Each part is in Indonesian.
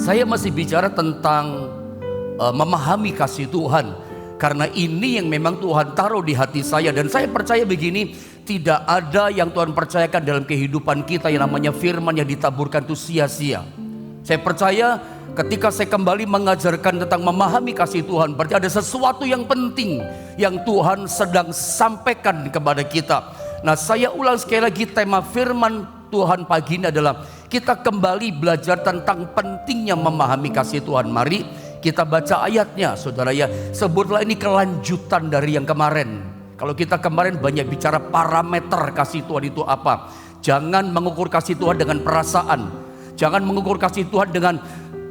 Saya masih bicara tentang memahami kasih Tuhan, karena ini yang memang Tuhan taruh di hati saya. Dan saya percaya begini, tidak ada yang Tuhan percayakan dalam kehidupan kita yang namanya firman yang ditaburkan itu sia-sia. Saya percaya ketika saya kembali mengajarkan tentang memahami kasih Tuhan, berarti ada sesuatu yang penting yang Tuhan sedang sampaikan kepada kita. Nah, saya ulang sekali lagi, tema firman Tuhan pagi ini adalah kita kembali belajar tentang pentingnya memahami kasih Tuhan. Mari kita baca ayatnya, saudara ya. Sebutlah ini kelanjutan dari yang kemarin. Kalau kita kemarin banyak bicara parameter kasih Tuhan itu apa. Jangan mengukur kasih Tuhan dengan perasaan. Jangan mengukur kasih Tuhan dengan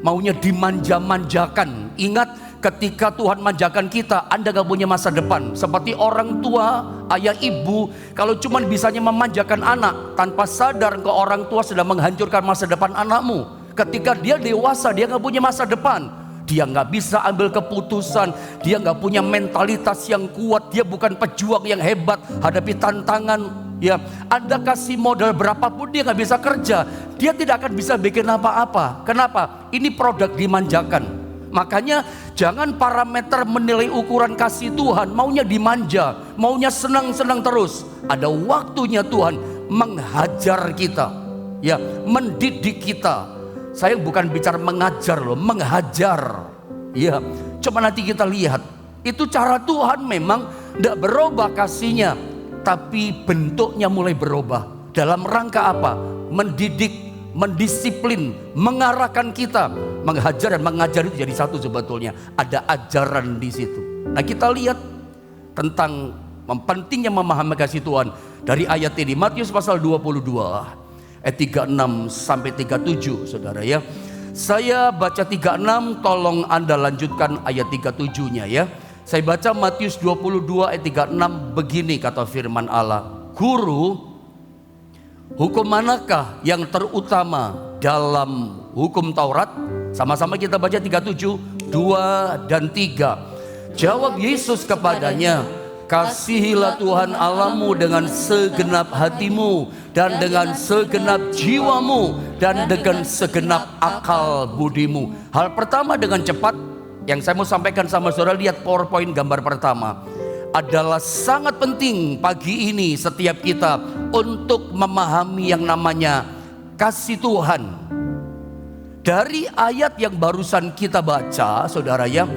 maunya dimanja-manjakan. Ingat, ketika Tuhan manjakan kita, Anda gak punya masa depan. Seperti orang tua, ayah ibu, kalau cuma bisanya memanjakan anak, tanpa sadar ke orang tua sedang menghancurkan masa depan anakmu. Ketika dia dewasa, dia gak punya masa depan. Dia gak bisa ambil keputusan. Dia gak punya mentalitas yang kuat. Dia bukan pejuang yang hebat hadapi tantangan. Ya, Anda kasih modal berapapun dia gak bisa kerja. Dia tidak akan bisa bikin apa-apa. Kenapa? Ini produk dimanjakan. Makanya jangan parameter menilai ukuran kasih Tuhan maunya dimanja, maunya senang-senang terus. Ada waktunya Tuhan menghajar kita, ya, mendidik kita. Saya bukan bicara mengajar loh, menghajar. Ya, coba nanti kita lihat. Itu cara Tuhan memang tidak berubah kasihnya, tapi bentuknya mulai berubah. Dalam rangka apa? Mendidik, mendisiplin, mengarahkan kita. Menghajar dan mengajar itu jadi satu sebetulnya. Ada ajaran di situ. Nah, kita lihat tentang pentingnya memahami kasih Tuhan dari ayat ini. Matius pasal 22 ayat 36 sampai 37, saudara ya. Saya baca 36, tolong Anda lanjutkan ayat 37-nya ya. Saya baca Matius 22 ayat 36, begini kata firman Allah. Guru, hukum manakah yang terutama dalam hukum Taurat? Sama-sama kita baca 37, 2 dan 3. Jawab Yesus kepadanya, kasihilah Tuhan Allahmu dengan segenap hatimu, dan dengan segenap jiwamu, dan dengan segenap akal budimu. Hal pertama dengan cepat yang saya mau sampaikan sama saudara, lihat PowerPoint gambar pertama. Adalah sangat penting pagi ini setiap kita untuk memahami yang namanya kasih Tuhan. Dari ayat yang barusan kita baca, saudara ya,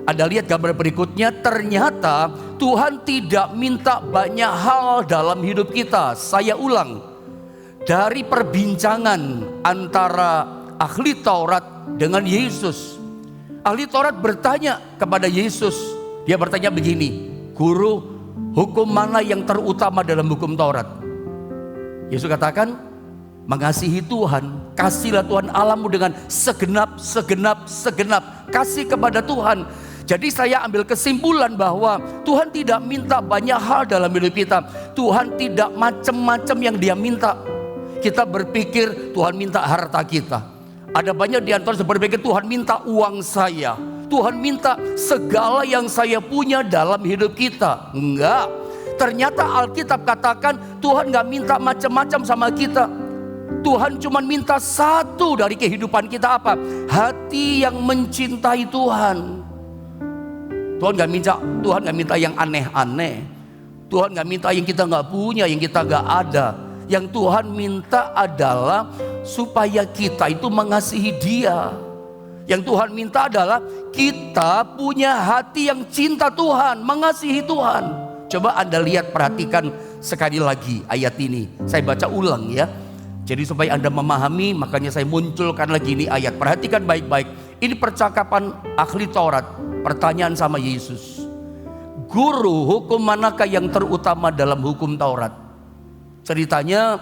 Anda lihat gambar berikutnya. Ternyata Tuhan tidak minta banyak hal dalam hidup kita. Saya ulang, dari perbincangan antara ahli Taurat dengan Yesus, ahli Taurat bertanya kepada Yesus. Dia bertanya begini, Guru, hukum mana yang terutama dalam hukum Taurat? Yesus katakan, mengasihi Tuhan, kasihlah Tuhan Allahmu dengan segenap. Kasih kepada Tuhan. Jadi saya ambil kesimpulan bahwa Tuhan tidak minta banyak hal dalam hidup kita. Tuhan tidak macam-macam yang dia minta. Kita berpikir Tuhan minta harta kita. Ada banyak di antara yang berpikir Tuhan minta uang saya, Tuhan minta segala yang saya punya dalam hidup kita. Enggak. Ternyata Alkitab katakan Tuhan gak minta macam-macam sama kita. Tuhan cuma minta satu dari kehidupan kita, apa? Hati yang mencintai Tuhan. Tuhan gak minta yang aneh-aneh. Tuhan gak minta yang kita gak punya, yang kita gak ada. Yang Tuhan minta adalah supaya kita itu mengasihi Dia. Yang Tuhan minta adalah kita punya hati yang cinta Tuhan, mengasihi Tuhan. Coba Anda lihat, perhatikan sekali lagi ayat ini. Saya baca ulang ya. Jadi supaya Anda memahami, makanya saya munculkan lagi ini ayat. Perhatikan baik-baik. Ini percakapan ahli Taurat. Pertanyaan sama Yesus. Guru, hukum manakah yang terutama dalam hukum Taurat? Ceritanya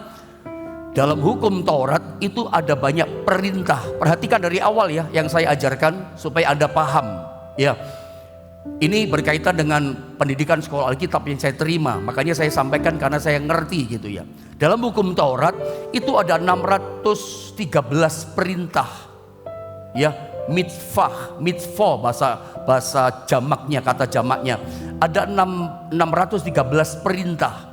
dalam hukum Taurat itu ada banyak perintah. Perhatikan dari awal ya yang saya ajarkan supaya Anda paham. Ya. Ini berkaitan dengan pendidikan sekolah Alkitab yang saya terima. Makanya saya sampaikan karena saya ngerti gitu ya. Dalam hukum Taurat itu ada 613 perintah. Ya, mitzvah bahasa jamaknya, kata jamaknya. Ada 613 perintah.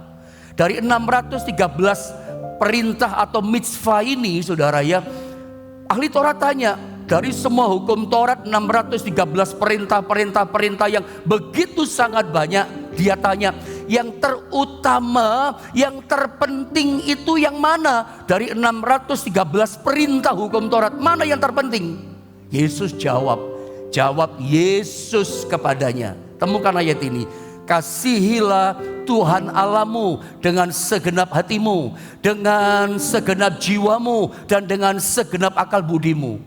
Dari 613 perintah atau mitzvah ini, saudara ya, ahli Taurat tanya, dari semua hukum Taurat 613 perintah yang begitu sangat banyak, dia tanya, yang terutama, yang terpenting itu yang mana? Dari 613 perintah hukum Taurat, mana yang terpenting? Yesus jawab Yesus kepadanya. Temukan ayat ini. Kasihilah Tuhan Allahmu dengan segenap hatimu, dengan segenap jiwamu, dan dengan segenap akal budimu.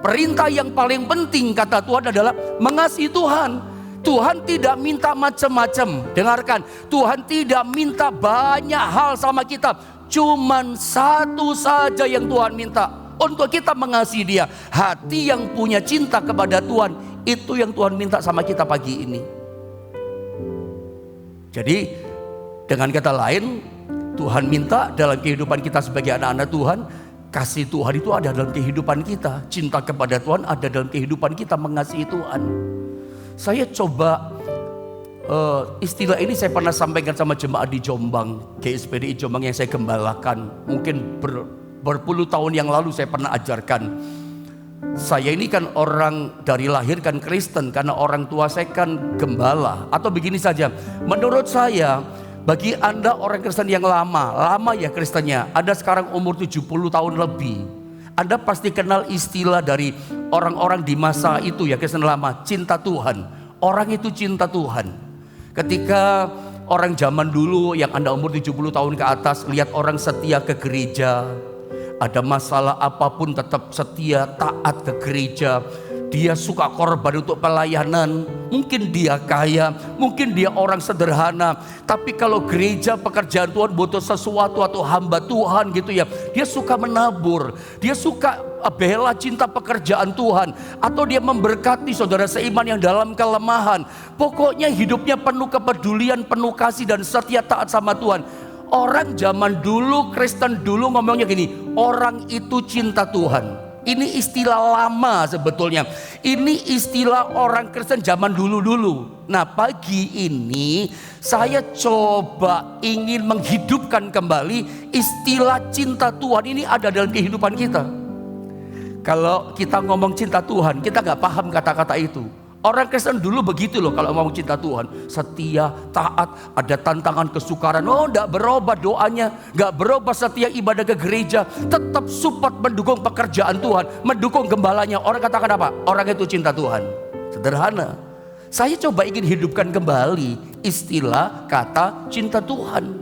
Perintah yang paling penting kata Tuhan adalah mengasihi Tuhan. Tuhan tidak minta macam-macam. Dengarkan, Tuhan tidak minta banyak hal sama kita. Cuman satu saja yang Tuhan minta, untuk kita mengasihi Dia. Hati yang punya cinta kepada Tuhan, itu yang Tuhan minta sama kita pagi ini. Jadi dengan kata lain, Tuhan minta dalam kehidupan kita sebagai anak-anak Tuhan, kasih Tuhan itu ada dalam kehidupan kita. Cinta kepada Tuhan ada dalam kehidupan kita, mengasihi Tuhan. Saya coba istilah ini saya pernah sampaikan sama jemaat di Jombang, GSPDI Jombang yang saya gembalakan. Mungkin berpuluh tahun yang lalu saya pernah ajarkan. Saya ini kan orang dari lahir kan Kristen, karena orang tua saya kan gembala. Atau begini saja, menurut saya, bagi Anda orang Kristen yang lama ya Kristennya, Anda sekarang umur 70 tahun lebih, Anda pasti kenal istilah dari orang-orang di masa itu ya, Kristen lama, cinta Tuhan. Orang itu cinta Tuhan. Ketika orang zaman dulu yang Anda umur 70 tahun ke atas, lihat orang setia ke gereja, ada masalah apapun tetap setia, taat ke gereja. Dia suka korban untuk pelayanan. Mungkin dia kaya, mungkin dia orang sederhana, tapi kalau gereja pekerjaan Tuhan butuh sesuatu atau hamba Tuhan gitu ya, dia suka menabur, dia suka bela cinta pekerjaan Tuhan, atau dia memberkati saudara seiman yang dalam kelemahan. Pokoknya hidupnya penuh kepedulian, penuh kasih dan setia taat sama Tuhan. Orang zaman dulu, Kristen dulu ngomongnya gini, orang itu cinta Tuhan. Ini istilah lama sebetulnya. Ini istilah orang Kristen zaman dulu-dulu. Nah, pagi ini saya coba ingin menghidupkan kembali istilah cinta Tuhan ini ada dalam kehidupan kita. Kalau kita ngomong cinta Tuhan, kita gak paham kata-kata itu. Orang Kristen dulu begitu loh kalau ngomong cinta Tuhan. Setia, taat, ada tantangan kesukaran. Oh, gak berubah doanya, gak berubah setia ibadah ke gereja. Tetap support mendukung pekerjaan Tuhan, mendukung gembalanya. Orang katakan apa? Orang itu cinta Tuhan. Sederhana. Saya coba ingin hidupkan kembali istilah kata cinta Tuhan.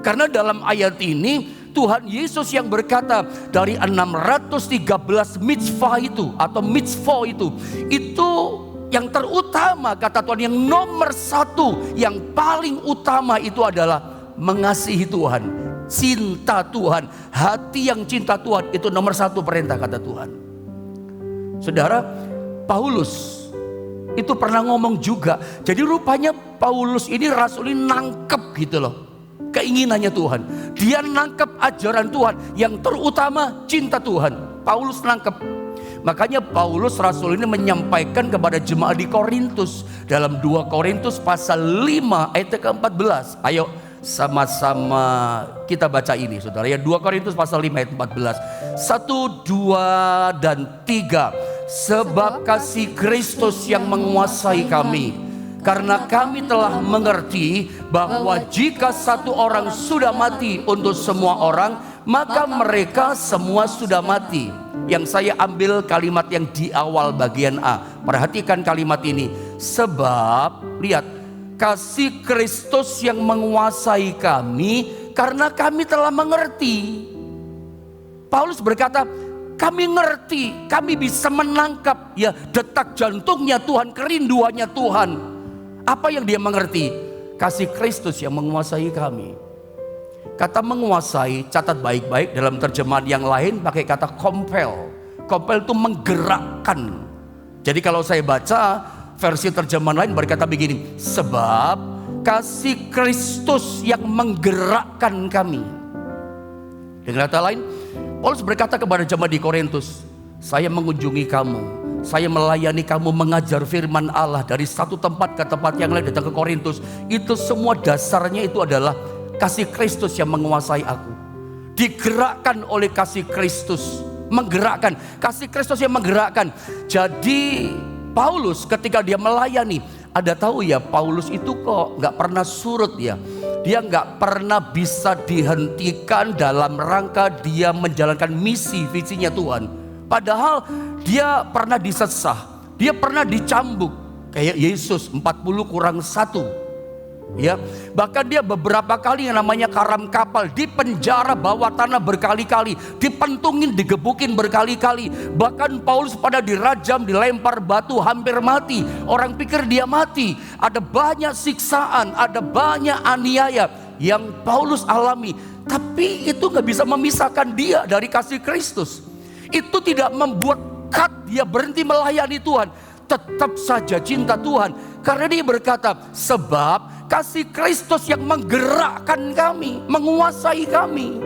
Karena dalam ayat ini Tuhan Yesus yang berkata dari 613 mitzvah itu atau mitzvah itu yang terutama kata Tuhan, yang nomor satu, yang paling utama itu adalah mengasihi Tuhan, cinta Tuhan. Hati yang cinta Tuhan itu nomor satu perintah kata Tuhan. Saudara, Paulus itu pernah ngomong juga. Jadi rupanya Paulus ini rasul ini nangkep gitu loh keinginannya Tuhan. Dia nangkep ajaran Tuhan yang terutama cinta Tuhan. Paulus nangkep. Makanya Paulus rasul ini menyampaikan kepada jemaat di Korintus dalam 2 Korintus pasal 5 ayat ke-14. Ayo sama-sama kita baca ini saudara ya, 2 Korintus pasal 5 ayat 14. 1, 2 dan 3. Sebab kasih Kristus yang menguasai kami, karena kami telah mengerti bahwa jika satu orang sudah mati untuk semua orang, maka mereka semua sudah mati. Yang saya ambil kalimat yang di awal bagian A. Perhatikan kalimat ini. Sebab, lihat, kasih Kristus yang menguasai kami, karena kami telah mengerti. Paulus berkata, kami ngerti, kami bisa menangkap ya detak jantungnya Tuhan, kerinduannya Tuhan. Apa yang dia mengerti? Kasih Kristus yang menguasai kami. Kata menguasai, catat baik-baik, dalam terjemahan yang lain pakai kata compel. Compel itu menggerakkan. Jadi kalau saya baca versi terjemahan lain berkata begini, sebab kasih Kristus yang menggerakkan kami. Dengan kata lain, Paulus berkata kepada jemaat di Korintus, saya mengunjungi kamu, saya melayani kamu, mengajar firman Allah dari satu tempat ke tempat yang lain, datang ke Korintus. Itu semua dasarnya itu adalah kasih Kristus yang menguasai aku. Digerakkan oleh kasih Kristus. menggerakkan, kasih Kristus yang menggerakkan. Jadi Paulus ketika dia melayani, ada tahu ya, Paulus itu kok gak pernah surut ya. Dia gak pernah bisa dihentikan dalam rangka dia menjalankan misi visinya Tuhan. Padahal dia pernah disesah, dia pernah dicambuk kayak Yesus 40 kurang 1. Ya, bahkan dia beberapa kali yang namanya karam kapal, di penjara bawah tanah berkali-kali, dipentungin, digebukin berkali-kali. Bahkan Paulus pada dirajam, dilempar batu, hampir mati. Orang pikir dia mati. Ada banyak siksaan, ada banyak aniaya yang Paulus alami. Tapi itu gak bisa memisahkan dia dari kasih Kristus. Itu tidak membuat dia berhenti melayani Tuhan. Tetap saja cinta Tuhan. Karena dia berkata, sebab kasih Kristus yang menggerakkan kami, menguasai kami.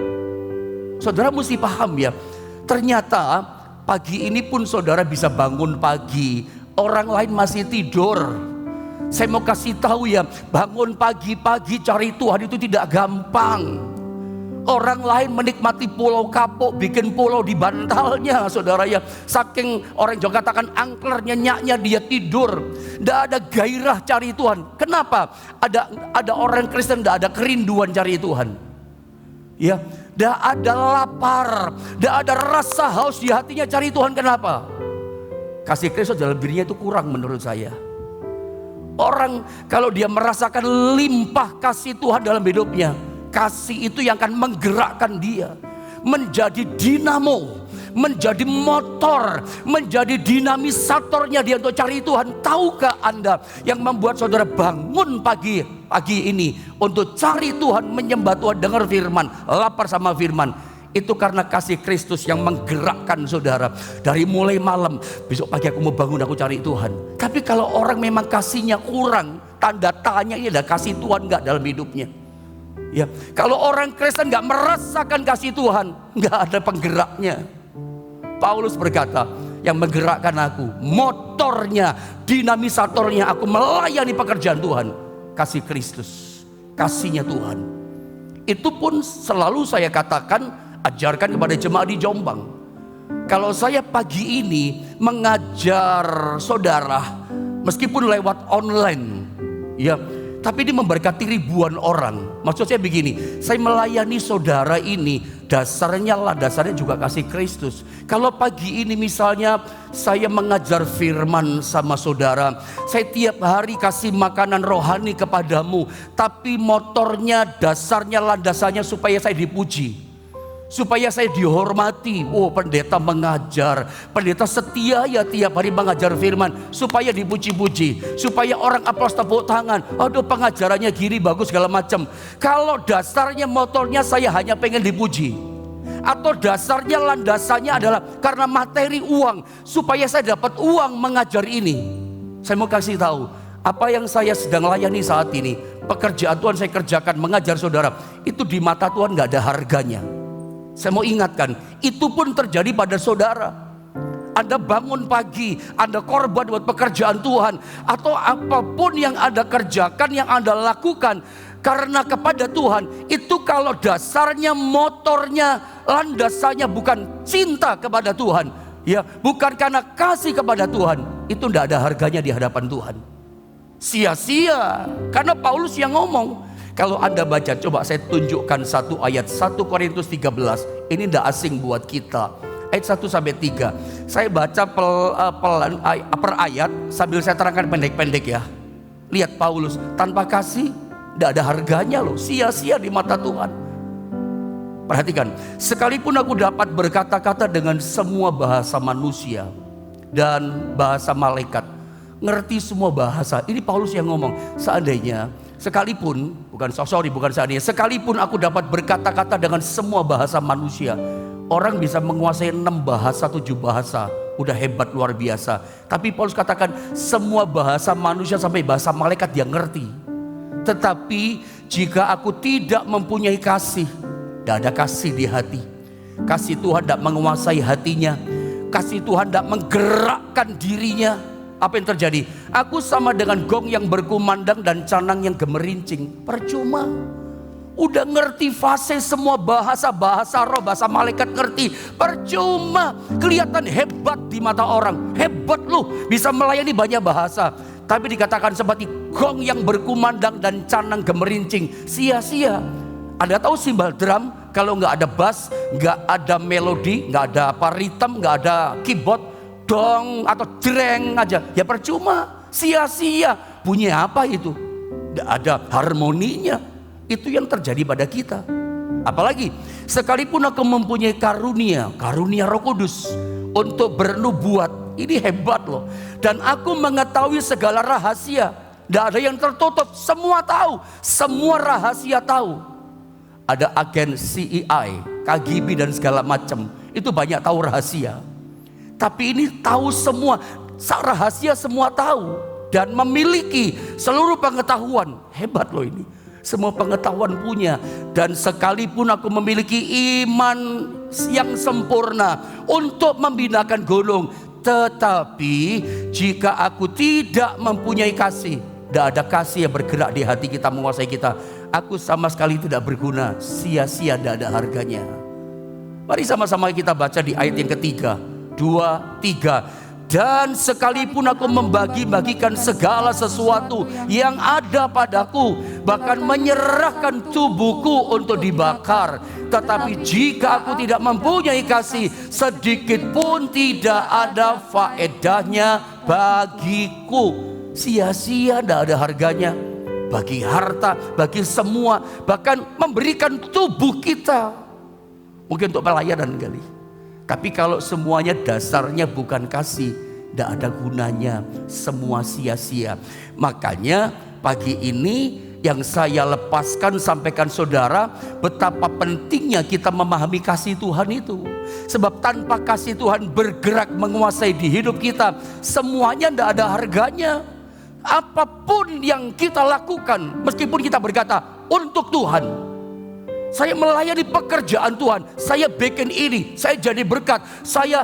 Saudara mesti paham ya, ternyata pagi ini pun saudara bisa bangun pagi, orang lain masih tidur. Saya mau kasih tahu ya, bangun pagi-pagi cari Tuhan itu tidak gampang. Orang lain menikmati pulau kapok, bikin pulau di bantalnya, saudara ya. Saking orang Jawa katakan angker, nyenyaknya dia tidur. Tidak ada gairah cari Tuhan. Kenapa? Ada orang Kristen tidak ada kerinduan cari Tuhan. Ya, tidak ada lapar, tidak ada rasa haus di hatinya cari Tuhan. Kenapa? Kasih Kristus dalam dirinya itu kurang menurut saya. Orang kalau dia merasakan limpah kasih Tuhan dalam hidupnya, kasih itu yang akan menggerakkan dia menjadi dinamo, menjadi motor, menjadi dinamisatornya dia untuk cari Tuhan. Tahukah Anda yang membuat saudara bangun pagi ini untuk cari Tuhan, menyembah Tuhan, dengar firman, lapar sama firman? Itu karena kasih Kristus yang menggerakkan saudara. Dari mulai malam, besok pagi aku mau bangun, aku cari Tuhan. Tapi kalau orang memang kasihnya kurang, tanda tanya, ini ada kasih Tuhan gak dalam hidupnya? Ya, kalau orang Kristen gak merasakan kasih Tuhan, gak ada penggeraknya. Paulus berkata, yang menggerakkan aku, motornya, dinamisatornya aku melayani pekerjaan Tuhan, kasih Kristus, kasihnya Tuhan. Itu pun selalu saya katakan, ajarkan kepada jemaat di Jombang. Kalau saya pagi ini mengajar saudara, meskipun lewat online, ya, tapi ini memberkati ribuan orang. Maksud saya begini, saya melayani saudara ini dasarnya juga kasih Kristus. Kalau pagi ini misalnya saya mengajar firman sama saudara, saya tiap hari kasih makanan rohani kepadamu, tapi motornya, dasarnya, landasannya supaya saya dipuji, supaya saya dihormati. Oh, pendeta mengajar, pendeta setia ya tiap hari mengajar firman, supaya dipuji-puji, supaya orang aplaus tepuk tangan. Aduh, pengajarannya gini bagus segala macam. Kalau dasarnya motornya saya hanya pengen dipuji, atau dasarnya landasannya adalah karena materi uang, supaya saya dapat uang mengajar ini, saya mau kasih tahu, apa yang saya sedang layani saat ini, pekerjaan Tuhan saya kerjakan, mengajar saudara, itu di mata Tuhan gak ada harganya. Saya mau ingatkan, itu pun terjadi pada saudara. Anda bangun pagi, Anda korban buat pekerjaan Tuhan, atau apapun yang Anda kerjakan, yang Anda lakukan karena kepada Tuhan, itu kalau dasarnya, motornya, landasannya bukan cinta kepada Tuhan, ya, bukan karena kasih kepada Tuhan, itu tidak ada harganya di hadapan Tuhan. Sia-sia, karena Paulus yang ngomong. Kalau Anda baca, coba saya tunjukkan satu ayat, 1 Korintus 13. Ini tidak asing buat kita. Ayat 1 sampai 3. Saya baca per ayat sambil saya terangkan pendek-pendek ya. Lihat Paulus, tanpa kasih tidak ada harganya loh, sia-sia di mata Tuhan. Perhatikan, sekalipun aku dapat berkata-kata dengan semua bahasa manusia dan bahasa malaikat, ngerti semua bahasa. Ini Paulus yang ngomong, seandainya sekalipun, sekalipun aku dapat berkata-kata dengan semua bahasa manusia. Orang bisa menguasai 6 bahasa, 7 bahasa, udah hebat luar biasa. Tapi Paulus katakan semua bahasa manusia sampai bahasa malaikat dia ngerti. Tetapi jika aku tidak mempunyai kasih, tidak ada kasih di hati, kasih Tuhan tidak menguasai hatinya, kasih Tuhan tidak menggerakkan dirinya, apa yang terjadi? Aku sama dengan gong yang berkumandang dan canang yang gemerincing. Percuma. Udah ngerti fase semua bahasa roh, bahasa malaikat ngerti. Percuma, kelihatan hebat di mata orang. Hebat lu, bisa melayani banyak bahasa. Tapi dikatakan seperti gong yang berkumandang dan canang gemerincing. Sia-sia. Anda tahu simbal drum, kalau nggak ada bass, nggak ada melodi, nggak ada apa ritme, nggak ada keyboard, dong atau jreng aja, ya percuma, sia-sia. Bunyi apa itu? Nggak ada harmoninya. Itu yang terjadi pada kita. Apalagi sekalipun aku mempunyai karunia Roh Kudus untuk bernubuat, ini hebat loh. Dan aku mengetahui segala rahasia, tidak ada yang tertutup, semua tahu, semua rahasia tahu. Ada agen CEI, KGB dan segala macam, itu banyak tahu rahasia. Tapi ini tahu semua, rahasia semua tahu dan memiliki seluruh pengetahuan. Hebat loh ini. Semua pengetahuan punya. Dan sekalipun aku memiliki iman yang sempurna untuk membinakan gunung, tetapi jika aku tidak mempunyai kasih, tidak ada kasih yang bergerak di hati kita, menguasai kita, aku sama sekali tidak berguna, sia-sia, tidak ada harganya. Mari sama-sama kita baca di ayat yang ketiga, 2, 3. Dan sekalipun aku membagi-bagikan segala sesuatu yang ada padaku, bahkan menyerahkan tubuhku untuk dibakar, tetapi jika aku tidak mempunyai kasih, sedikit pun tidak ada faedahnya bagiku. Sia-sia, tidak ada harganya. Bagi harta, bagi semua, bahkan memberikan tubuh kita mungkin untuk pelayanan kali. Tapi kalau semuanya dasarnya bukan kasih, tidak ada gunanya, semua sia-sia. Makanya pagi ini yang saya lepaskan sampaikan saudara, betapa pentingnya kita memahami kasih Tuhan itu. Sebab tanpa kasih Tuhan bergerak menguasai di hidup kita, semuanya tidak ada harganya. Apapun yang kita lakukan, meskipun kita berkata untuk Tuhan, saya melayani pekerjaan Tuhan, saya bikin ini, saya jadi berkat, saya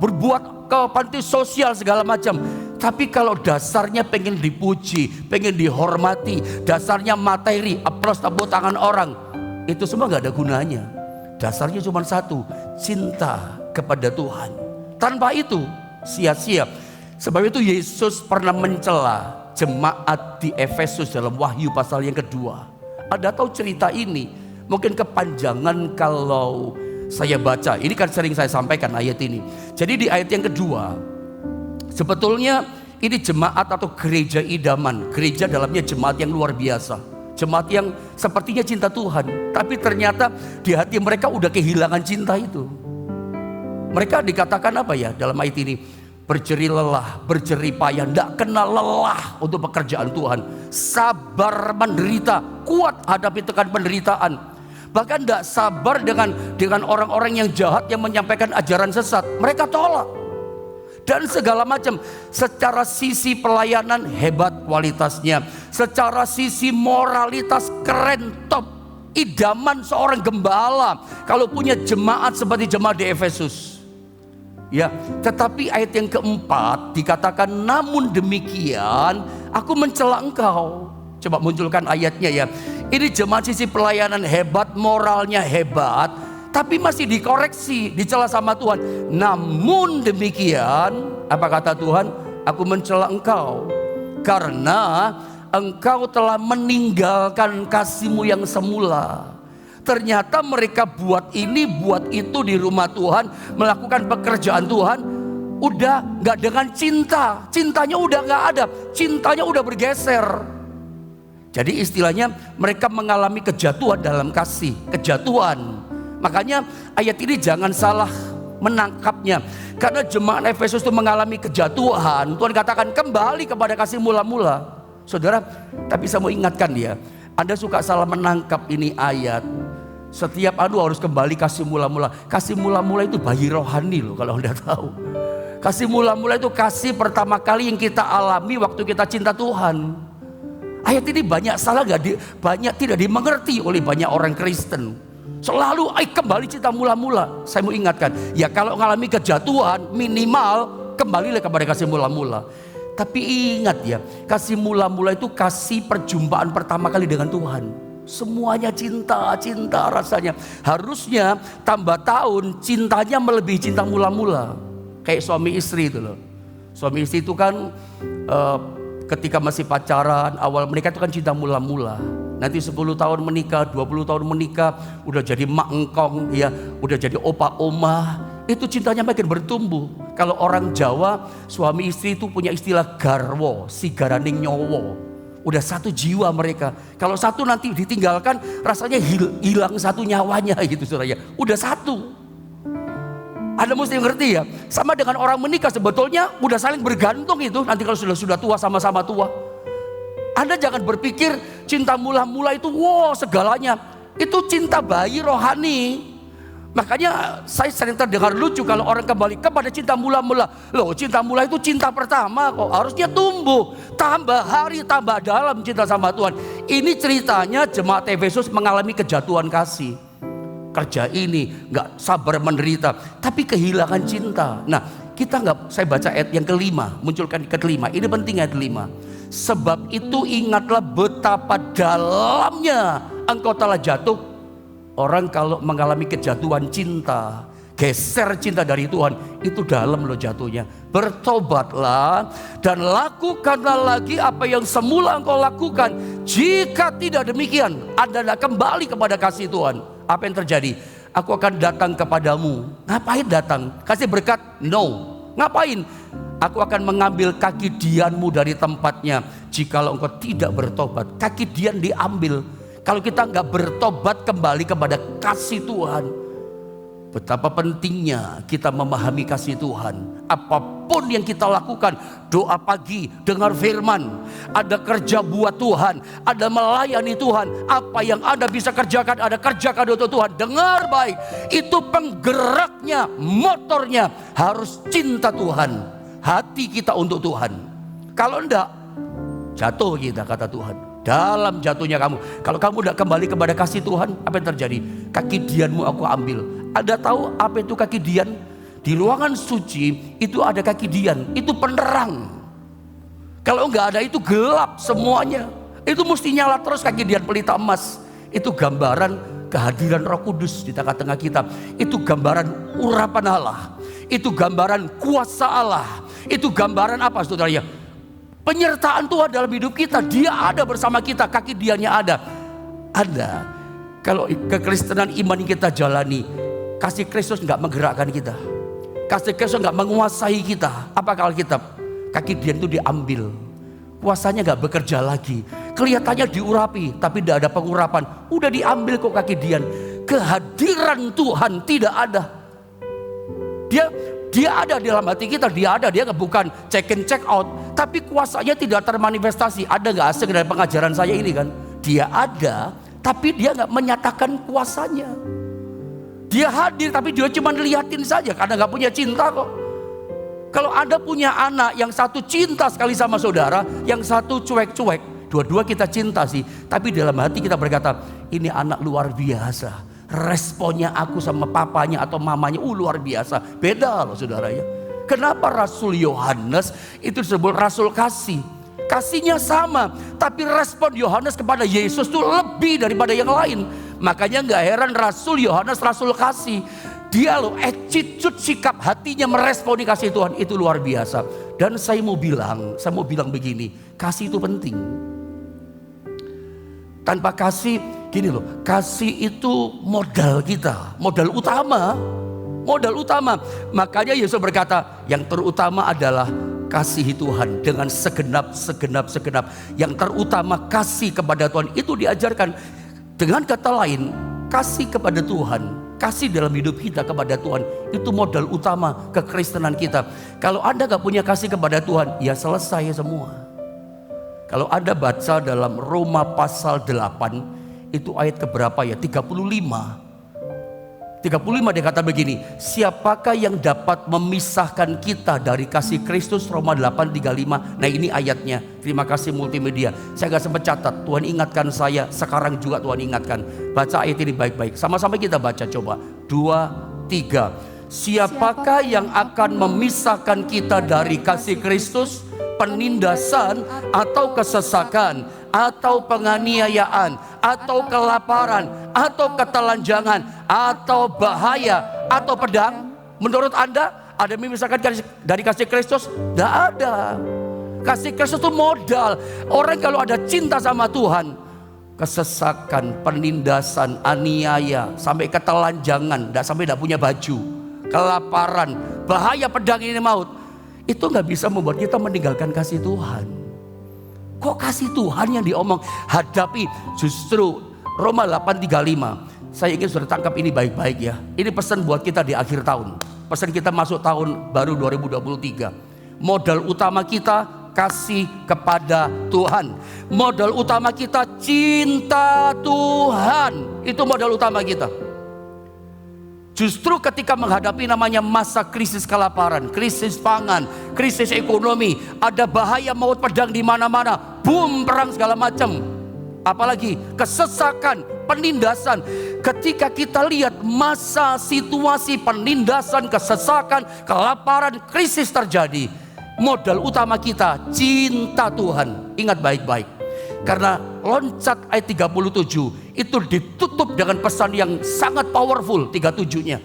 berbuat ke panti sosial segala macam. Tapi kalau dasarnya pengen dipuji, pengen dihormati, dasarnya materi, aplaus, tepuk tangan orang, itu semua gak ada gunanya. Dasarnya cuma satu, cinta kepada Tuhan. Tanpa itu sia-sia. Sebab itu Yesus pernah mencela jemaat di Efesus dalam Wahyu pasal yang kedua. Ada tahu cerita ini? Mungkin kepanjangan kalau saya baca. Ini kan sering saya sampaikan ayat ini. Jadi di ayat yang kedua, sebetulnya ini jemaat atau gereja idaman. Gereja dalamnya jemaat yang luar biasa. Jemaat yang sepertinya cinta Tuhan, tapi ternyata di hati mereka udah kehilangan cinta itu. Mereka dikatakan apa ya dalam ayat ini? Berjerih lelah, berjerih payah, tidak kenal lelah untuk pekerjaan Tuhan. Sabar menderita, kuat hadapi tekan penderitaan. Bahkan tidak sabar dengan orang-orang yang jahat yang menyampaikan ajaran sesat. Mereka tolak. Dan segala macam. Secara sisi pelayanan hebat kualitasnya. Secara sisi moralitas keren, top. Idaman seorang gembala kalau punya jemaat seperti jemaat di Efesus. Ya, tetapi ayat yang keempat dikatakan, namun demikian aku mencela engkau. Coba munculkan ayatnya ya. Ini jemaat sisi pelayanan hebat, moralnya hebat, tapi masih dikoreksi, dicela sama Tuhan. Namun demikian, apa kata Tuhan? Aku mencela engkau karena engkau telah meninggalkan kasihmu yang semula. Ternyata mereka buat ini, buat itu di rumah Tuhan, melakukan pekerjaan Tuhan, udah gak dengan cinta. Cintanya udah gak ada, cintanya udah bergeser. Jadi istilahnya mereka mengalami kejatuhan dalam kasih, kejatuhan. Makanya ayat ini jangan salah menangkapnya. Karena jemaat Efesus itu mengalami kejatuhan, Tuhan katakan kembali kepada kasih mula-mula. Saudara, tapi saya mau ingatkan dia, Anda suka salah menangkap ini ayat. Setiap harus kembali kasih mula-mula. Kasih mula-mula itu bayi rohani loh kalau Anda tahu. Kasih mula-mula itu kasih pertama kali yang kita alami waktu kita cinta Tuhan. Ayat ini banyak salah, banyak tidak dimengerti oleh banyak orang Kristen. Selalu kembali cinta mula-mula. Saya mau ingatkan, ya kalau mengalami kejatuhan minimal kembalilah kepada kasih mula-mula. Tapi ingat ya, kasih mula-mula itu kasih perjumpaan pertama kali dengan Tuhan. Semuanya cinta, cinta rasanya. Harusnya tambah tahun cintanya melebihi cinta mula-mula. Kayak suami istri itu loh. Suami istri itu kan ketika masih pacaran, awal menikah itu kan cinta mula-mula. Nanti 10 tahun menikah, 20 tahun menikah, udah jadi mak engkong ya, udah jadi opa oma, itu cintanya makin bertumbuh. Kalau orang Jawa, suami istri itu punya istilah garwo, si garaning nyowo. Udah satu jiwa mereka. Kalau satu nanti ditinggalkan, rasanya hilang satu nyawanya gitu saudara. Udah satu. Anda mesti ngerti ya. Sama dengan orang menikah sebetulnya udah saling bergantung itu. Nanti kalau sudah tua sama-sama tua. Anda jangan berpikir cinta mula-mula itu wow segalanya. Itu cinta bayi rohani. Makanya saya sering terdengar lucu kalau orang kembali kepada cinta mula-mula. Loh, cinta mula itu cinta pertama kok. Harusnya tumbuh, tambah hari, tambah dalam cinta sama Tuhan. Ini ceritanya jemaat Efesus mengalami kejatuhan kasih. Kerja ini gak sabar menderita, tapi kehilangan cinta. Nah, kita nggak, saya baca ayat yang kelima, munculkan kelima. Ini penting ayat kelima. Sebab itu ingatlah betapa dalamnya engkau telah jatuh. Orang kalau mengalami kejatuhan cinta, geser cinta dari Tuhan, itu dalam loh jatuhnya. Bertobatlah dan lakukanlah lagi apa yang semula engkau lakukan. Jika tidak demikian, Anda tidak kembali kepada kasih Tuhan. Apa yang terjadi? Aku akan datang kepadamu. Ngapain datang? Kasih berkat? No. Ngapain? Aku akan mengambil kaki dianmu dari tempatnya. Jikalau engkau tidak bertobat, kaki dian diambil. Kalau kita nggak bertobat kembali kepada kasih Tuhan, betapa pentingnya kita memahami kasih Tuhan. Apapun yang kita lakukan, doa pagi, dengar firman, ada kerja buat Tuhan, ada melayani Tuhan. Apa yang Anda bisa kerjakan, ada kerjakan untuk Tuhan. Dengar baik, itu penggeraknya, motornya harus cinta Tuhan. Hati kita untuk Tuhan. Kalau enggak, jatuh kita kata Tuhan. Dalam jatuhnya kamu, kalau kamu tidak kembali kepada kasih Tuhan, apa yang terjadi? Kaki dianmu aku ambil. Anda tahu apa itu kaki dian? Di ruangan suci itu ada kaki dian, itu penerang. Kalau enggak ada itu gelap semuanya. Itu mesti nyala terus kaki dian pelita emas. Itu gambaran kehadiran Roh Kudus di tengah-tengah kita. Itu gambaran urapan Allah. Itu gambaran kuasa Allah. Itu gambaran apa saudara ya? Penyertaan Tuhan dalam hidup kita. Dia ada bersama kita, kaki diannya ada. Ada. Kalau kekristenan iman yang kita jalani, kasih Kristus nggak menggerakkan kita. Kasih Kristus nggak menguasai kita. Apa Alkitab? Kaki dian itu diambil. Kuasanya nggak bekerja lagi. Kelihatannya diurapi, tapi tidak ada pengurapan. Udah diambil kok kaki dian. Kehadiran Tuhan tidak ada. Dia ada di dalam hati kita, dia ada, dia bukan check in check out, tapi kuasanya tidak termanifestasi. Ada nggak asing dari pengajaran saya ini kan? Dia ada, tapi dia nggak menyatakan kuasanya. Dia hadir, tapi dia cuma liatin saja karena nggak punya cinta kok. Kalau Anda punya anak yang satu cinta sekali sama saudara, yang satu cuek-cuek, dua-dua kita cinta sih, tapi dalam hati kita berkata, ini anak luar biasa. Responnya aku sama papanya atau mamanya luar biasa. Beda loh saudara ya. Kenapa Rasul Yohanes itu disebut Rasul kasih? Kasihnya sama, tapi respon Yohanes kepada Yesus itu lebih daripada yang lain. Makanya gak heran Rasul Yohanes Rasul kasih. Dia loh attitude, sikap hatinya meresponi kasih Tuhan itu luar biasa. Dan saya mau bilang begini, kasih itu penting. Tanpa kasih, gini loh, kasih itu modal kita, modal utama. Makanya Yesus berkata, yang terutama adalah kasihi Tuhan dengan segenap. Yang terutama kasih kepada Tuhan, itu diajarkan. Dengan kata lain, kasih kepada Tuhan, kasih dalam hidup kita kepada Tuhan, itu modal utama kekristenan kita. Kalau Anda gak punya kasih kepada Tuhan, ya selesai semua. Kalau Anda baca dalam Roma pasal 8, itu ayat keberapa ya? 35 dia kata begini, siapakah yang dapat memisahkan kita dari kasih Kristus? Roma 8:35. Nah ini ayatnya. Terima kasih multimedia. Saya gak sempat catat, Tuhan ingatkan saya, sekarang juga Tuhan ingatkan. Baca ayat ini baik-baik. Sama-sama kita baca coba. 2, 3. Siapakah yang akan memisahkan kita dari kasih Kristus? Penindasan atau kesesakan atau penganiayaan, atau kelaparan, atau ketelanjangan, atau bahaya, atau pedang. Menurut Anda ada misalkan dari kasih Kristus? Tidak ada. Kasih Kristus itu modal. Orang kalau ada cinta sama Tuhan, kesesakan, penindasan, aniaya, sampai ketelanjangan, sampai tidak punya baju, kelaparan, bahaya, pedang, ini maut, itu nggak bisa membuat kita meninggalkan kasih Tuhan. Kok kasih Tuhan yang diomong? Hadapi. Justru Roma 8:35. Saya ingin sudah tangkap ini baik-baik ya. Ini pesan buat kita di akhir tahun. Pesan kita masuk tahun baru 2023. Modal utama kita kasih kepada Tuhan. Modal utama kita cinta Tuhan. Itu modal utama kita. Justru ketika menghadapi namanya masa krisis kelaparan, krisis pangan, krisis ekonomi, ada bahaya maut pedang di mana-mana, boom, perang segala macam. Apalagi kesesakan, penindasan. Ketika kita lihat masa situasi penindasan, kesesakan, kelaparan, krisis terjadi, modal utama kita cinta Tuhan. Ingat baik-baik. Karena loncat ayat 37 itu ditutup dengan pesan yang sangat powerful. 37-nya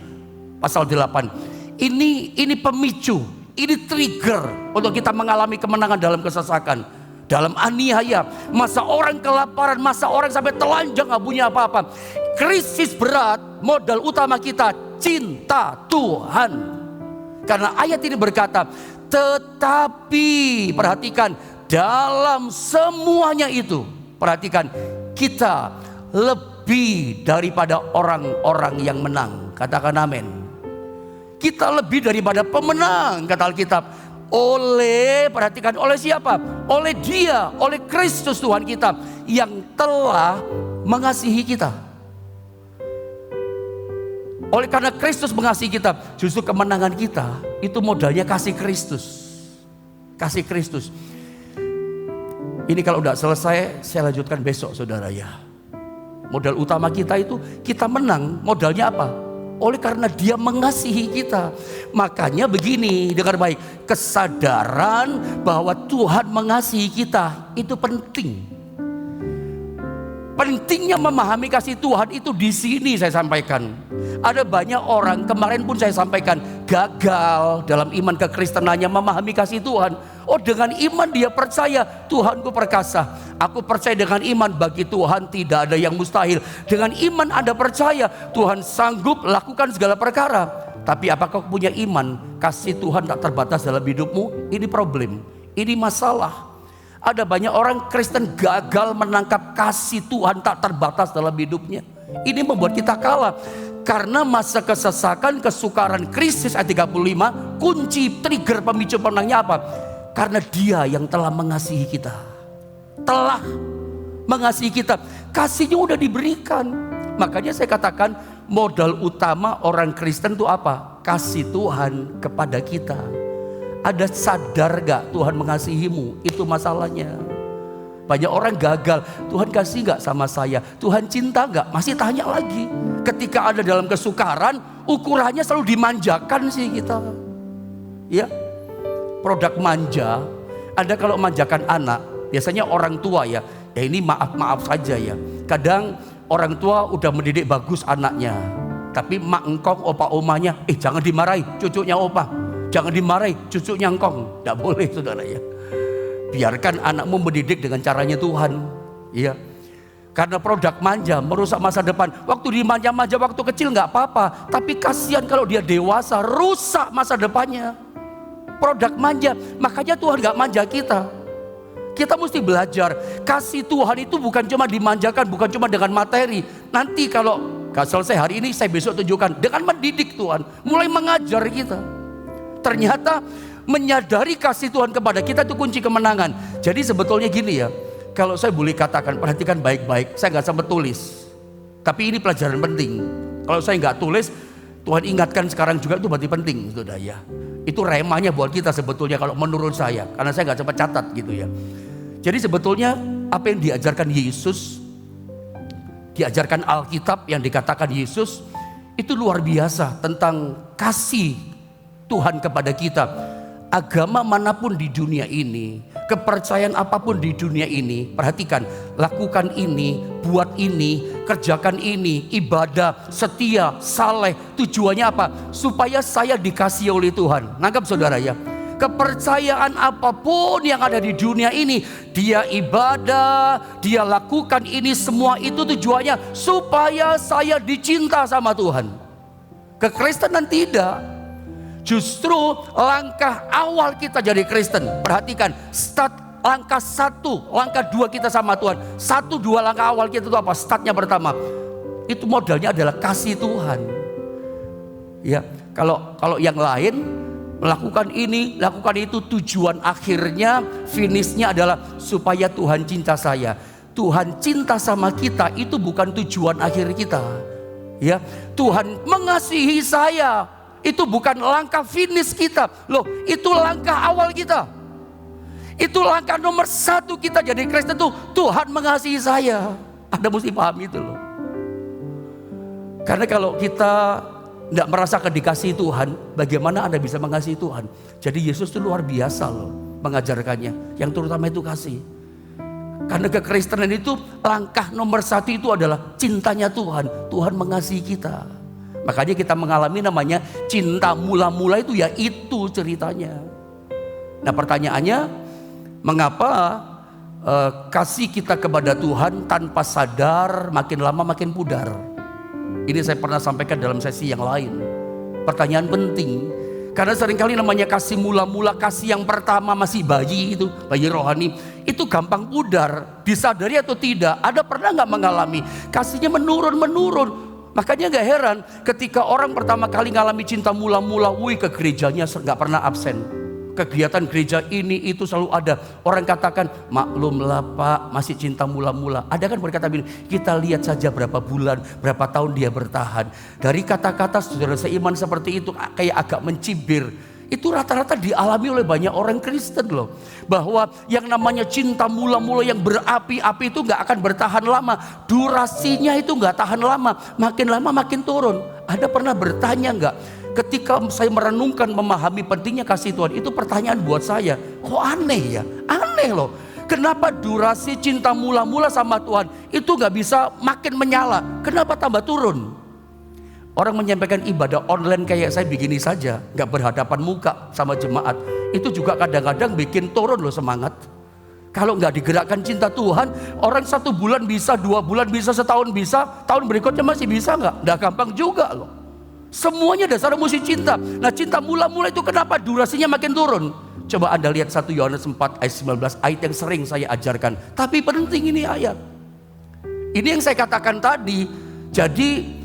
pasal 8. Ini pemicu, ini trigger untuk kita mengalami kemenangan dalam kesesakan, dalam aniaya, masa orang kelaparan, masa orang sampai telanjang gak punya apa-apa. Krisis berat, modal utama kita cinta Tuhan. Karena ayat ini berkata, tetapi perhatikan, dalam semuanya itu, perhatikan, kita lebih daripada orang-orang yang menang. Katakan amin. Kita lebih daripada pemenang, kata Alkitab. Perhatikan, oleh siapa? Oleh Dia, oleh Kristus Tuhan kita yang telah mengasihi kita. Oleh karena Kristus mengasihi kita, justru kemenangan kita itu modalnya kasih Kristus. Kasih Kristus. Ini kalau udah selesai, saya lanjutkan besok, saudara ya. Modal utama kita itu, kita menang, modalnya apa? Oleh karena Dia mengasihi kita. Makanya begini, dengar baik, kesadaran bahwa Tuhan mengasihi kita itu penting. Pentingnya memahami kasih Tuhan itu di sini saya sampaikan. Ada banyak orang, kemarin pun saya sampaikan, gagal dalam iman kekristenannya memahami kasih Tuhan. Oh, dengan iman dia percaya Tuhanku perkasa. Aku percaya dengan iman bagi Tuhan tidak ada yang mustahil. Dengan iman Anda percaya Tuhan sanggup lakukan segala perkara. Tapi apakah kau punya iman kasih Tuhan tak terbatas dalam hidupmu? Ini problem, ini masalah. Ada banyak orang Kristen gagal menangkap kasih Tuhan tak terbatas dalam hidupnya. Ini membuat kita kalah. Karena masa kesesakan, kesukaran, krisis ayat 35, kunci trigger pemicu pemenangnya apa? Karena Dia yang telah mengasihi kita. Telah mengasihi kita. Kasihnya udah diberikan. Makanya saya katakan modal utama orang Kristen itu apa? Kasih Tuhan kepada kita. Ada sadar gak Tuhan mengasihimu? Itu masalahnya. Banyak orang gagal, Tuhan kasih gak sama saya? Tuhan cinta gak? Masih tanya lagi. Ketika ada dalam kesukaran, ukurannya selalu dimanjakan sih kita. Ya, produk manja. Anda kalau manjakan anak, biasanya orang tua ya ini maaf saja ya. Kadang orang tua udah mendidik bagus anaknya, tapi mak engkong, opa omanya, jangan dimarahi cucunya opa. Jangan dimarahi cucunya engkong. Tidak boleh, saudara ya. Biarkan anakmu mendidik dengan caranya Tuhan. Iya. Karena produk manja merusak masa depan. Waktu dimanja-manja waktu kecil nggak apa-apa. Tapi kasihan kalau dia dewasa, rusak masa depannya. Produk manja. Makanya Tuhan nggak manja kita. Kita mesti belajar. Kasih Tuhan itu bukan cuma dimanjakan, bukan cuma dengan materi. Nanti kalau nggak selesai hari ini, saya besok tunjukkan. Dengan mendidik Tuhan. Mulai mengajar kita. Ternyata menyadari kasih Tuhan kepada kita itu kunci kemenangan. Jadi sebetulnya gini ya, kalau saya boleh katakan, perhatikan baik-baik, saya nggak sempat tulis, tapi ini pelajaran penting. Kalau saya nggak tulis, Tuhan ingatkan sekarang juga, itu berarti penting, saudara ya. Itu remahnya buat kita sebetulnya kalau menurut saya, karena saya nggak sempat catat gitu ya. Jadi sebetulnya apa yang diajarkan Yesus, diajarkan Alkitab yang dikatakan Yesus, itu luar biasa tentang kasih Tuhan kepada kita. Agama manapun di dunia ini, Kepercayaan apapun di dunia ini, perhatikan, lakukan ini, buat ini, kerjakan ini, ibadah, setia, saleh. Tujuannya apa? Supaya saya dikasihi oleh Tuhan. Nangkap saudara ya? Kepercayaan apapun yang ada di dunia ini, dia ibadah, dia lakukan ini, semua itu tujuannya supaya saya dicinta sama Tuhan. Kekristenan tidak. Justru langkah awal kita jadi Kristen, perhatikan, langkah 1, langkah 2 kita sama Tuhan. 1, 2 langkah awal kita itu apa? Startnya pertama, itu modalnya adalah kasih Tuhan. Ya, kalau yang lain melakukan ini, lakukan itu, tujuan akhirnya, finishnya adalah supaya Tuhan cinta saya. Tuhan cinta sama kita itu bukan tujuan akhir kita. Ya, Tuhan mengasihi saya. Itu bukan langkah finish kita. Loh, itu langkah awal kita. Itu langkah nomor 1 kita jadi Kristen tuh, Tuhan mengasihi saya. Anda mesti paham itu loh. Karena kalau kita tidak merasakan dikasihi Tuhan, bagaimana Anda bisa mengasihi Tuhan? Jadi Yesus itu luar biasa loh mengajarkannya. Yang terutama itu kasih. Karena kekristenan itu langkah nomor 1 itu adalah cintanya Tuhan. Tuhan mengasihi kita. Makanya kita mengalami namanya cinta mula-mula itu, ya itu ceritanya. Nah pertanyaannya, mengapa kasih kita kepada Tuhan tanpa sadar makin lama makin pudar? Ini saya pernah sampaikan dalam sesi yang lain. Pertanyaan penting. Karena seringkali namanya kasih mula-mula, kasih yang pertama masih bayi itu, bayi rohani, itu gampang pudar. Disadari atau tidak, ada pernah gak mengalami kasihnya menurun. Makanya gak heran ketika orang pertama kali ngalami cinta mula-mula, ke gerejanya gak pernah absen. Kegiatan gereja ini itu selalu ada. Orang katakan, maklumlah Pak, masih cinta mula-mula. Ada kan berkata begini, kita lihat saja berapa bulan, berapa tahun dia bertahan. Dari kata-kata saudara seiman seperti itu kayak agak mencibir. Itu rata-rata dialami oleh banyak orang Kristen loh. Bahwa yang namanya cinta mula-mula yang berapi-api itu gak akan bertahan lama. Durasinya itu gak tahan lama. Makin lama makin turun. Ada pernah bertanya gak? Ketika saya merenungkan memahami pentingnya kasih Tuhan, itu pertanyaan buat saya. Kok aneh ya? Aneh loh. Kenapa durasi cinta mula-mula sama Tuhan itu gak bisa makin menyala? Kenapa tambah turun? Orang menyampaikan ibadah online kayak saya begini saja, gak berhadapan muka sama jemaat, itu juga kadang-kadang bikin turun loh semangat. Kalau gak digerakkan cinta Tuhan, orang 1 bulan bisa, 2 bulan bisa, setahun bisa, tahun berikutnya masih bisa gak? Gak gampang juga loh. Semuanya dasarnya mesti cinta. Nah cinta mula-mula itu kenapa durasinya makin turun? Coba Anda lihat 1 Yohanes 4 ayat 19, ayat yang sering saya ajarkan. Tapi penting ini ayat. Ini yang saya katakan tadi. Jadi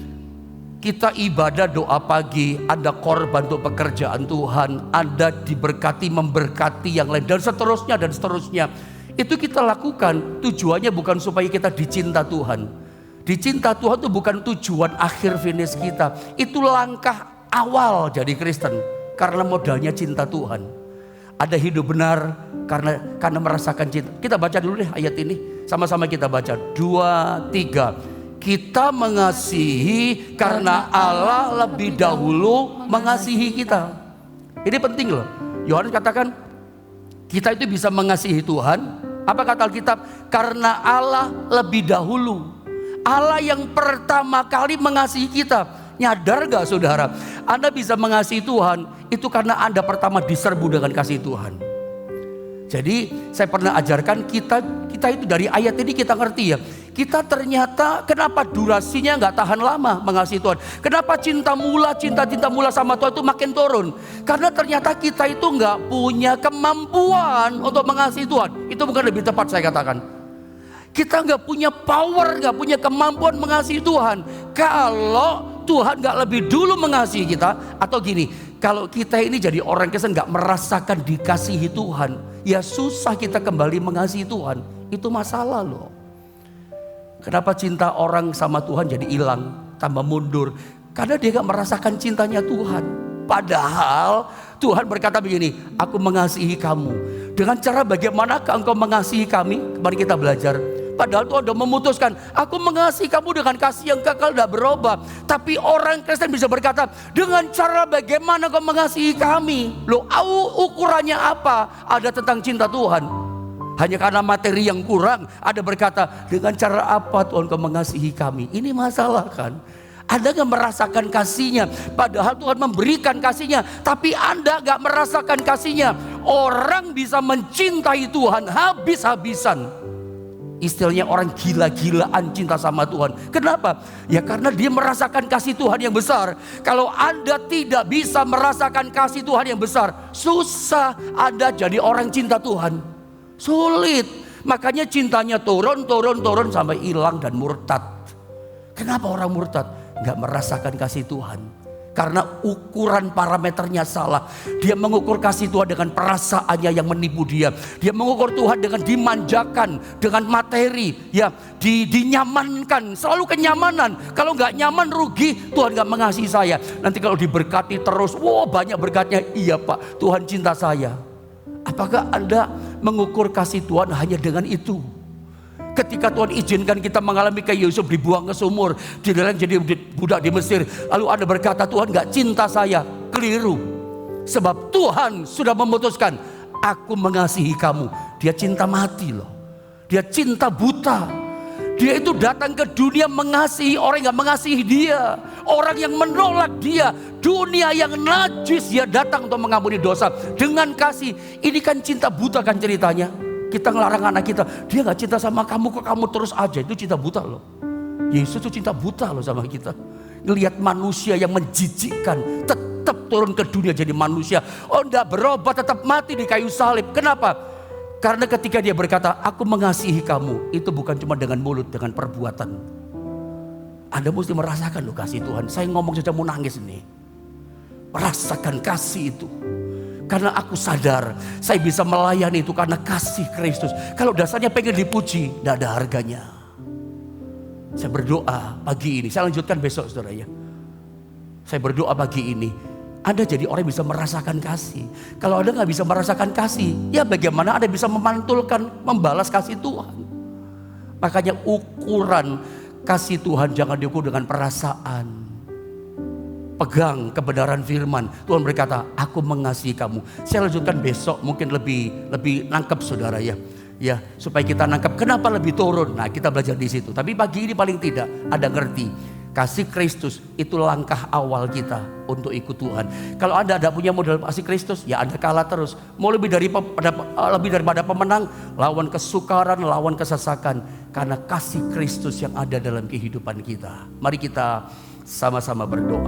kita ibadah, doa pagi, Anda korban untuk pekerjaan Tuhan, Anda diberkati, memberkati yang lain, dan seterusnya dan seterusnya. Itu kita lakukan, tujuannya bukan supaya kita dicinta Tuhan. Dicinta Tuhan itu bukan tujuan akhir finish kita. Itu langkah awal jadi Kristen, karena modalnya cinta Tuhan. Ada hidup benar karena merasakan cinta. Kita baca dulu deh ayat ini, sama-sama kita baca. 2, 3. Kita mengasihi karena Allah lebih dahulu mengasihi kita. Ini penting loh. Yohanes katakan kita itu bisa mengasihi Tuhan. Apa kata Alkitab? Karena Allah lebih dahulu. Allah yang pertama kali mengasihi kita. Nyadar gak saudara? Anda bisa mengasihi Tuhan itu karena Anda pertama diserbu dengan kasih Tuhan. Jadi saya pernah ajarkan kita itu dari ayat ini kita ngerti ya. Kita ternyata kenapa durasinya gak tahan lama mengasihi Tuhan. Kenapa cinta mula sama Tuhan itu makin turun. Karena ternyata kita itu gak punya kemampuan untuk mengasihi Tuhan. Itu bukan lebih tepat saya katakan. Kita gak punya power, gak punya kemampuan mengasihi Tuhan. Kalau Tuhan gak lebih dulu mengasihi kita. Atau gini, kalau kita ini jadi orang Kristen gak merasakan dikasihi Tuhan, ya susah kita kembali mengasihi Tuhan. Itu masalah loh. Kenapa cinta orang sama Tuhan jadi hilang, tambah mundur? Karena dia gak merasakan cintanya Tuhan. Padahal Tuhan berkata begini, aku mengasihi kamu. Dengan cara bagaimanakah engkau mengasihi kami? Mari kita belajar. Padahal Tuhan sudah memutuskan, aku mengasihi kamu dengan kasih yang kekal tidak berubah. Tapi orang Kristen bisa berkata, dengan cara bagaimana kau mengasihi kami? Loh, ukurannya apa? Ada tentang cinta Tuhan. Hanya karena materi yang kurang, ada berkata, dengan cara apa Tuhan kau mengasihi kami? Ini masalah kan? Anda gak merasakan kasihnya, padahal Tuhan memberikan kasihnya, tapi Anda gak merasakan kasihnya. Orang bisa mencintai Tuhan habis-habisan. Istilahnya orang gila-gilaan cinta sama Tuhan. Kenapa? Ya karena dia merasakan kasih Tuhan yang besar. Kalau Anda tidak bisa merasakan kasih Tuhan yang besar, susah Anda jadi orang cinta Tuhan. Sulit. Makanya cintanya turun sampai hilang dan murtad. Kenapa orang murtad? Gak merasakan kasih Tuhan. Karena ukuran parameternya salah. Dia mengukur kasih Tuhan dengan perasaannya yang menipu dia. Dia mengukur Tuhan dengan dimanjakan, dengan materi, ya, dinyamankan, selalu kenyamanan. Kalau nggak nyaman rugi, Tuhan nggak mengasihi saya. Nanti kalau diberkati terus, wow banyak berkatnya, iya Pak, Tuhan cinta saya. Apakah Anda mengukur kasih Tuhan hanya dengan itu? Ketika Tuhan izinkan kita mengalami kayak Yusuf dibuang ke sumur, dilarang jadi budak di Mesir, lalu Anda berkata Tuhan gak cinta saya, keliru. Sebab Tuhan sudah memutuskan, aku mengasihi kamu. Dia cinta mati loh, dia cinta buta. Dia itu datang ke dunia mengasihi orang yang gak mengasihi dia, orang yang menolak dia, dunia yang najis. Dia datang untuk mengampuni dosa dengan kasih. Ini kan cinta buta kan ceritanya. Kita ngelarang anak kita, dia gak cinta sama kamu kok kamu terus aja. Itu cinta buta loh. Yesus itu cinta buta loh sama kita. Lihat manusia yang menjijikkan, tetap turun ke dunia jadi manusia. Oh enggak berobat, tetap mati di kayu salib. Kenapa? Karena ketika dia berkata, aku mengasihi kamu, itu bukan cuma dengan mulut, dengan perbuatan. Anda mesti merasakan loh kasih Tuhan. Saya ngomong saja mau nangis nih. Merasakan kasih itu. Karena aku sadar saya bisa melayani itu karena kasih Kristus. Kalau dasarnya pengen dipuji, tidak ada harganya. Saya berdoa pagi ini, saya lanjutkan besok saudara ya. Saya berdoa pagi ini, Anda jadi orang yang bisa merasakan kasih. Kalau Anda gak bisa merasakan kasih, ya bagaimana Anda bisa memantulkan, membalas kasih Tuhan. Makanya ukuran kasih Tuhan jangan diukur dengan perasaan. Pegang kebenaran firman. Tuhan berkata, aku mengasihi kamu. Saya lanjutkan besok, mungkin lebih nangkep saudara ya. Ya, supaya kita nangkep kenapa lebih turun. Nah, kita belajar di situ. Tapi pagi ini paling tidak ada ngerti. Kasih Kristus itu langkah awal kita untuk ikut Tuhan. Kalau Anda tidak punya modal kasih Kristus, ya Anda kalah terus. Mau lebih daripada pemenang, lawan kesukaran, lawan kesesakan. Karena kasih Kristus yang ada dalam kehidupan kita. Mari kita sama-sama berdoa.